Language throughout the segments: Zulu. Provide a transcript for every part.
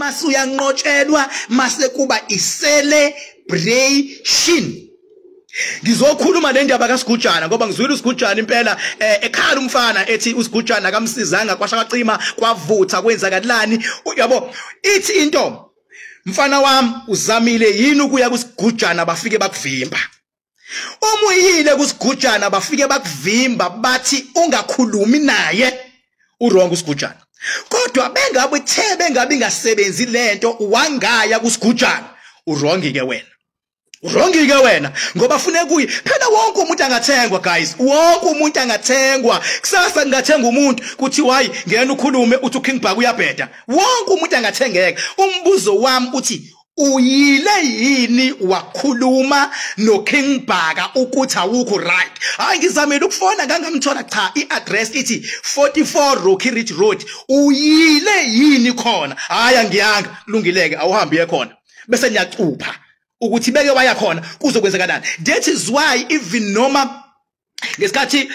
masuyanqotshelwa mase kuba icelebration. Ngizokhuluma le ndaba kaSigujana ngoba ngizwile uSigujana impela ekhala umfana ethi uSigujana akamsizanga kwasha kwacima kwavutha kwenzakalani yabo ithi into mfana wami uzamile yini ukuya kuSigujana bafike bakuvimba umuyile kuSigujana bafike bakuvimba bathi ungakhulumi naye uwrong uSigujana kodwa bengabi ngasebenzi lento wangaya kuSigujana uwrong ke wena Wrongi ke wena ngoba fune kuyi phela wonke umuntu angathengwa guys wonke umuntu angathengwa kusasa ngathenga umuntu kuthi wayi ngena ukhulume uthi uKing Bhaka uyabheda wonke umuntu angathengeka umbuzo wami uthi uyile yini wakhuluma noKing Bhaka ukuthi awukho right hayi ngizamela ukufona ngangamthola cha iaddress ithi 44 Rocky Ridge Road uyile yini khona hayi ngiyanga kulungileke awuhambi khona bese niyacupha ukuthi beke waya khona kuzokwenzakalani that is why even noma ngesikhathi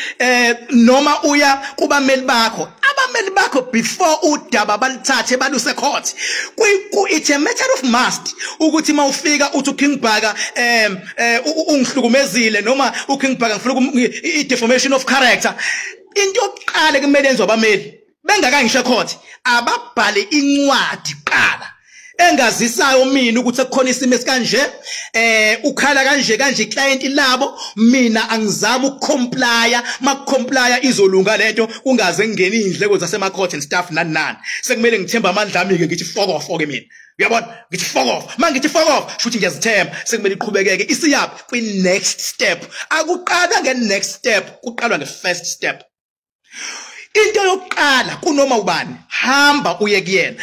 noma uya kubameli bakho abameli bakho before udaba balithathe baluse court it's a matter of must ukuthi mawufika uthi uKing Bhaka ungihlukumezile noma uKing Bhaka ngifuna i-defamation of character into yokuqala kumele yenziwe abameli bengakangisho court ababhale incwadi qala engazisayo mina ukuthiekukhona isimo esikanje ukhala kanje client labo mina angizama ukucomplya makucomplya izolunga lento kungaze ngene indleko zasema court and staff nani sekumele ngithemba amandla ami ke ngithi fuck off ke mina uyabona ngithi fuck off mangithi fuck off futhi ngiyazithemba sekumele iqhubekeke isiyapi kwi next step akuqala nge next step kuqalwa nge first step into yokuqala kunoma ubani hamba uye kuyena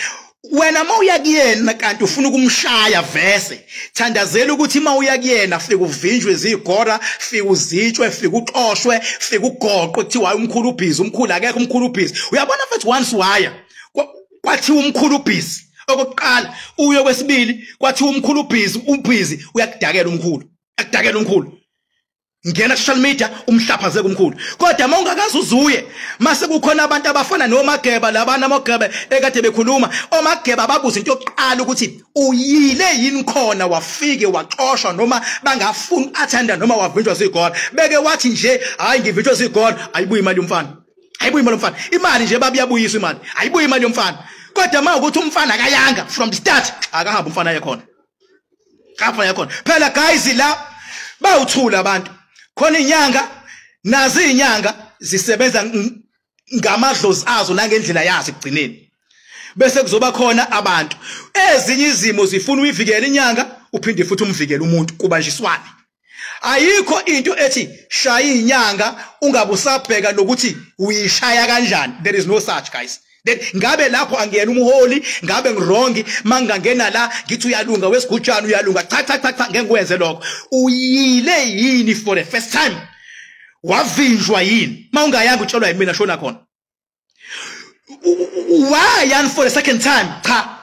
wena mawuya kuyena kanti ufuna ukumshaya vese thandazela ukuthi mawuya kuyena fika uvinjwe izigora fika uzitshwe fika uxoshwe fika ugoqwe kuthiwa umkhulu ubhizi umkhulu akekho umkhulu ubhizi uyabona futhi once waya kwathi umkhulu ubhizi okokuqala uyo kwesibili kwathi umkhulu ubhizi uyakudakela umkhulu akudakela umkhulu ngena social media umhlaphazeke umkhulu kodwa mawungakazi uzuye mase kukhona abantu abafana noMageba labana amageba ekade bekhuluma oMageba babuza into yokuqala ukuthi uyile yini khona wafike waxoshwa noma bangafuni athanda noma wavinjwa zigora beke wathi nje hayi ngivinjwa zigora ayibuyi imali yomfana ayibuyi imali yomfana imali nje babuyabuyisa imali ayibuyi imali yomfana kodwa mawukuthi umfana akayanga from the start akahamba umfana yakhona kapha yakhona phela guys la bawuthula abantu khona inyanga nazi inyanga zisebenza ngamadlozi azo nangendlela yazo ekugcineni bese kuzoba khona abantu ezinye izimo zifuna uyivikela inyanga uphinde futhi umvikele umuntu kubanjiswane ayikho into ethi shaya inyanga ungabusabheka nokuthi uyishaya kanjani there is no such guys ngabe lapho angena umholi ngabe ngirongi mangangena la ngithi uyalunga wesigujana uyalunga cha ngeke ngwenze lokho uyile yini for the first time wavinjwa yini mawungayanga utshelwa yimina shona khona why and for the second time cha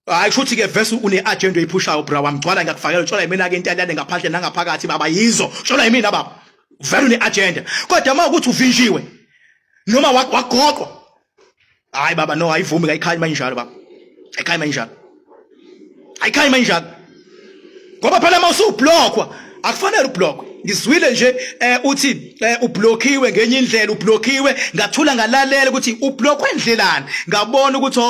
ayishuthi ke verse une agenda oyiphushayo bra wamgcwala ngakufakela utshelwa yimina ke into yalane ngaphandle nangaphakathi baba yizo utshelwa yimina baba vele une agenda kodwa mawukuthi uvinjiwe noma wagoqwa hayi baba no ayivumi kayikhaya manjalo baba ayikhaya manjalo ayikhaya manjalo ngoba phela mawusublockwa akufanele ublockwe ngizwile nje uthi ublockiwe ngenye indlela ublockiwe ngathula ngalalela ukuthi ublockwe endlelani ngabona ukuthi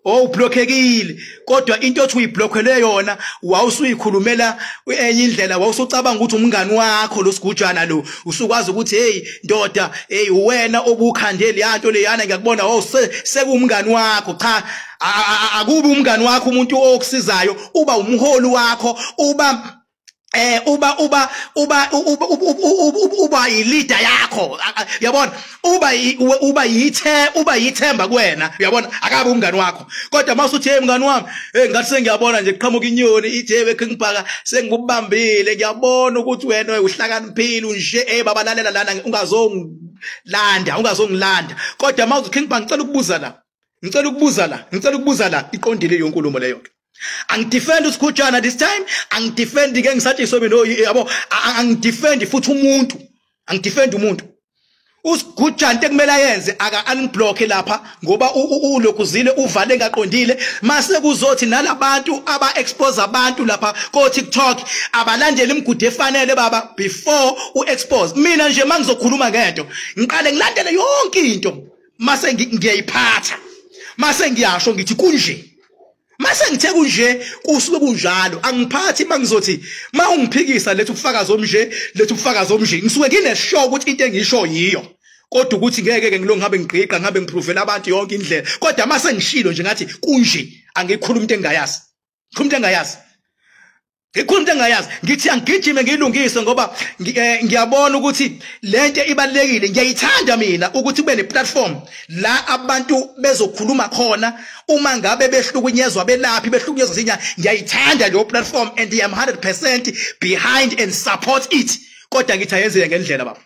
ublockekile kodwa into othi uyiblockele yona wawusuyikhulumela enye indlela wawusucabanga ukuthi umngani wakho lo Sigujana lo usukwazi ukuthi hey ndoda hey wena obukhandeli yanto leyana ngiyakubona sekumngani wakho cha akubi umngani wakho umuntu okusizayo uba umholi wakho uba uba ileader yakho uyabona uba yithemba kuwena uyabona akabe umngani wakho kodwa masuthi hey mngani wami ngathi sengiyabona nje kuqhamuka inyoni ithi King Bhaka sengikubambile ngiyabona ukuthi wena uhlakaniphile nje babalalela lana ungazongilanda kodwa mawuthi King Bhaka ngicela ukubuza la iqondile yonkulumo leyo angidefend uSigujana this time angidefend ke ngisathi so mina yabo angidefend futhi umuntu angidefend umuntu usigujante kumele ayenze aka unblock lapha ngoba ulokuzile uvale ngaqondile mase kuzothi nalabantu aba expose abantu lapha ko TikTok abalandela imigudu efanele baba before uexpose. Mina nje mangizokhuluma ngento ngiqale ngilandele yonke into mase ngiyayiphatha mase ngiyasho ngithi kunje mase ngithe kunje kusuke kunjalo angiphathi mangizothi mawungiphikisa lethu ubufakazi omje ngisuke ngineshow ukuthi into engisho yiyo kodwa ukuthi ngeke ngilo ngabe ngigqiqa ngabe ngiprovela abantu yonke indlela kodwa mase ngishilo nje ngathi kunje angikhuluma into engayazi ngithi angigijime ngilungise ngoba ngiyabona ukuthi lento ibalekile ngiyayithanda mina ukuthi kube neplatform la abantu bezokhuluma khona uma ngabe behlukunyezwa belaphi behlukunyezwa zinya ngiyayithanda leyo platform and I am 100% behind and support it kodwa ngithi ayenzeke ngendlela baba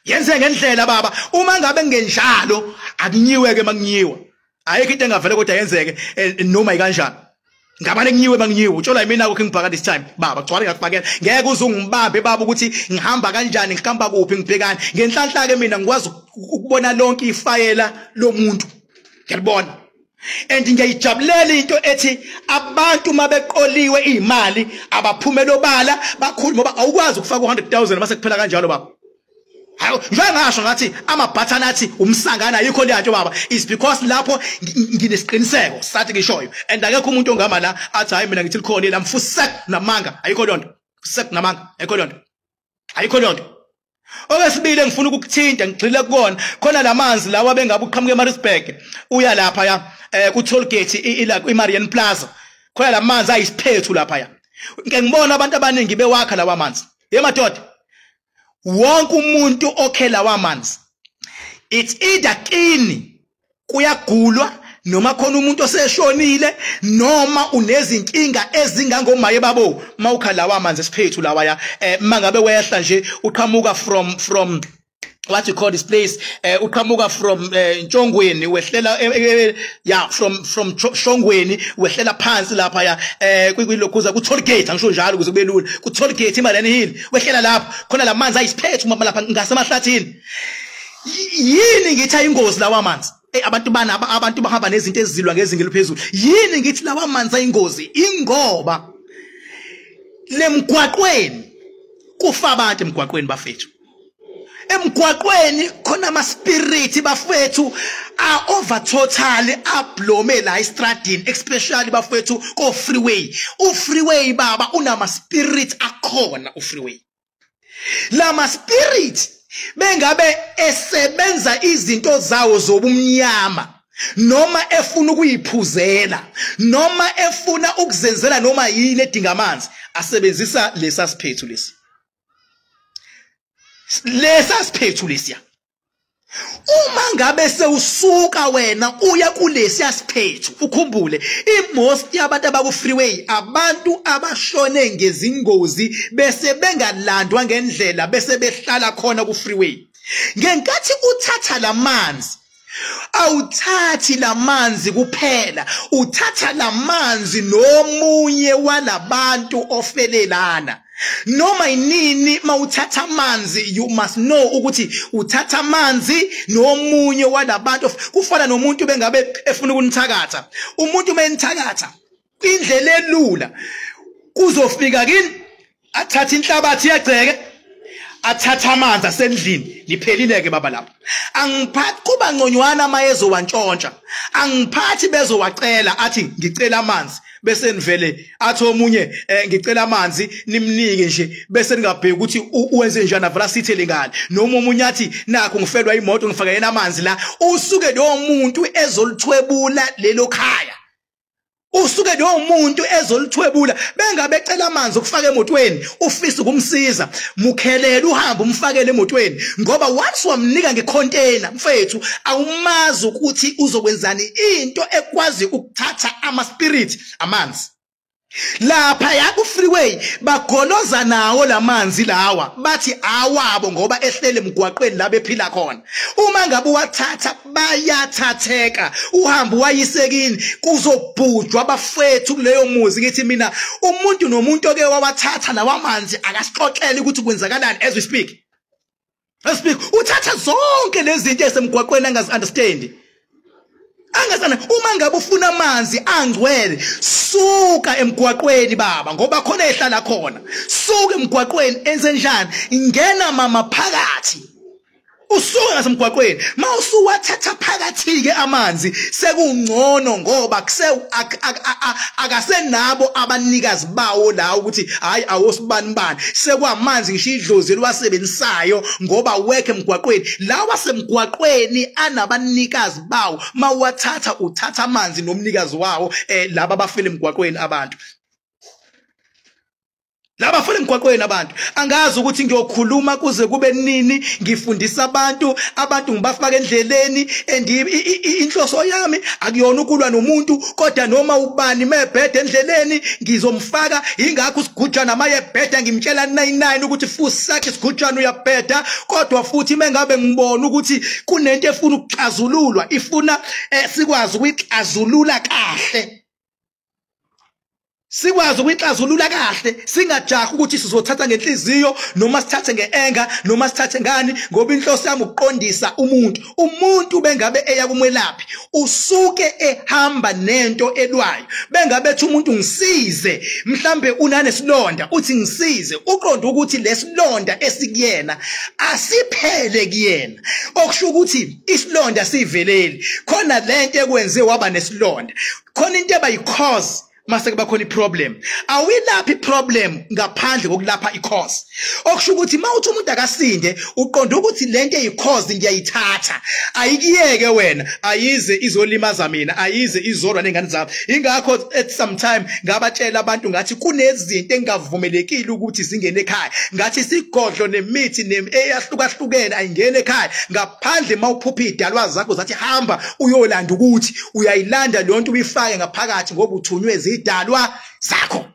yenze ngendlela baba uma ngabe ngenjalo akunyiweke manginyiwa ayikho into engavele kodwa yenzeke noma ikanjani ngabane kunyiwe banginyiwe utshola mina Dr King Bhaka this time baba gcwale ngakubakela ngeke uzungibambe baba ukuthi ngihamba kanjani ngihamba kuphi ngibhekani ngenhlanhla ke mina ngikwazi ukubona lonke ifayela lomuntu ngiyalibona and ngiyayijabulela into ethi abantu mabeqoliwe imali abaphumela obala bakhuluma ngoba awukwazi ukufaka 100,000 mase kuphela kanjalo baba hayo njengasho ngathi amabhathana athi umsangana ayikho leyanto baba is because lapho nginesiqiniseko sathi ngishoyo and akekho umuntu ongama la athi hayi mina ngithi likhona la mfusek namanga ayikho lonto sek namanga ayikho lonto okwesibili ngifuna ukukuthinta ngigxile kuona khona lamanzi lawa bengabe uqhamuke eMaritzburg uya lapha ya ku toll gate ila iMarian Plaza khona lamanzi ayisiphethu lapha ya ngibona abantu abaningi bewakha lawa manzi yemadoda wonke umuntu okhela wamanzi it's either kini kuyagulwa noma khona umuntu oseshonile noma unezinkinga ezingangomaye babo mawukhala wamanzi esiphethu lawa ya mangabe wehla nje uqhamuka from what you call this place uqhamuka from Ntshongweni wehlela from Shongweni wehlela phansi lapha ya kuyilokhuza ku toll gate angisho njalo ukuze kube lula ku toll gate iMarian Hill wehlela lapha khona lamanzi ayisiphethu lapha ngasemahlathini yini ngithi ayingozi lawa amanzi abantu bahamba nezinto ezizilwa ngezinga eliphezulu yini ngithi lawa amanzi ayingozi ingoba lemgwaqweni kufa abantu emgwaqweni bafethu emgwaqweni khona ama spirit bafethu a over total ablome la estradini especially bafethu ko freeway freeway baba unama spirit akhona freeway lama spirit bengabe esebenza izinto zawo zobumnyama noma efuna ukuyiphuzela noma efuna ukuzenzela noma yini edinga amanzi asebenzisa lesa siphethu lesiya uma ngabe sewusuka wena uya kulesi siphethu ukhumbule most yabantu abaku freeway abantu abashone ngezingozi bese bengalandwa ngendlela bese behlala khona ku freeway ngenkathi uthatha lamanzi awuthathi lamanzi kuphela uthatha lamanzi nomunye walabantu ofelelana noma inini mawuthatha amanzi you must know ukuthi uthatha amanzi nomunye walabantu kufana nomuntu bengabe efuna ukunithakatha umuntu menithakatha indlela elula kuzofika kini athatha inhlabathi yagceke athatha amanzi asendlini liphelileke baba lapha angiphathi kuba ngconywana mayezo wantshontsha angiphathi bezowacela athi ngicela amanzi bese nivele athi omunye ngicela amanzi nimnike nje bese ningabheki ukuthi uwenze njani avela sithele ngani noma omunye athi nakho ngifelwa imoto ngifaka yena amanzi la usuke lo muntu ezolithwebula lelo khaya usuke lo muntu ezolithwebula bengabecela amanzi ukufaka emotweni ufisa ukumsiza mukhelela uhamba umfakele emotweni ngoba once wamnika ngecontainer mfethu awumazi ukuthi uzokwenzani into ekwazi ukuthatha ama spirit amanzi lapha yaku freeway bagoloza nawo lamanzi lawa bathi awabo ngoba ehlele emgwaqweni la bephila khona uma ngabe wathatha bayathatheka uhamba wayisekini kuzobhujwa abafethu kuleyo muzi ngithi mina umuntu nomuntu oke wawathatha lawamanzi akasixoxele ukuthi kwenzakalani as we speak Speak uthatha zonke lezi zinto esemgwaqweni angazi understand. Angazana uma ngabe ufuna amanzi angcwele suka emgwaqweni baba ngoba khona ehlala khona. Suka emgwaqweni enze njani? Ingena mama phakathi. Usuka ngasemgwaqweni mawusuwathatha phakathi ke amanzi sekungcono ngoba akasenabo abanikazi bawo la ukuthi hayi awosibani bani sekwamanzi ngisho idlozi liwasebenzisayo ngoba wekhe emgwaqweni lawa semgwaqweni anabanikazi bawo mawuwathatha uthatha amanzi nomnikazi wawo laba abafile emgwaqweni abantu laba afuna emgwaqweni abantu angazi ukuthi ngiyokhuluma kuze kube nini ngifundisa abantu ngibafaka endleleni inhloso yami akuyona ukulwa nomuntu kodwa noma ubani mebhede endleleni ngizomfaka ingakho usigujana mayebheda ngimtshela 99 ukuthi futhi sakhe isigujana uyabheda kodwa futhi mengabe ngibona ukuthi kunento efuna ukuxazululwa ifuna sikwazi ukuyixazulula kahle sikwazi ukuyixazulula kahle singajahi ukuthi sizothatha ngenhliziyo noma sithathe ngeenga noma sithathe ngani ngoba inhloso yami ukuqondisa umuntu bengabe eya kumwelaphi usuke ehamba nento elwayo bengabe ethi umuntu ngisize mhlambe unanesilonda uthi ngisize uqonda ukuthi lesilonda esikuyena asiphele kuyena okusho ukuthi isilonda siveleli khona lento ekwenze waba nesilonda khona into ebayicause mase kuba khona iproblem awilaphi iproblem ngaphandle kokulapha icause okusho ukuthi mawuthi umuntu akasinde uqonda ukuthi lento eyicause ngiyayithatha ayikiyeke wena ayize izolimaza mina ayize izolwa nengane zami ingakho at some time ngabatshela abantu ngathi kunezinto engavumelekile ukuthi zingene ekhaya ngathi sigodlo nemithi eyahlukahlukene ayingene ekhaya ngaphandle mawuphupha idalwa zakho zathi hamba uyolanda ukuthi uyayilanda lonto uyifake ngaphakathi ngoba uthunywe idalwa zakho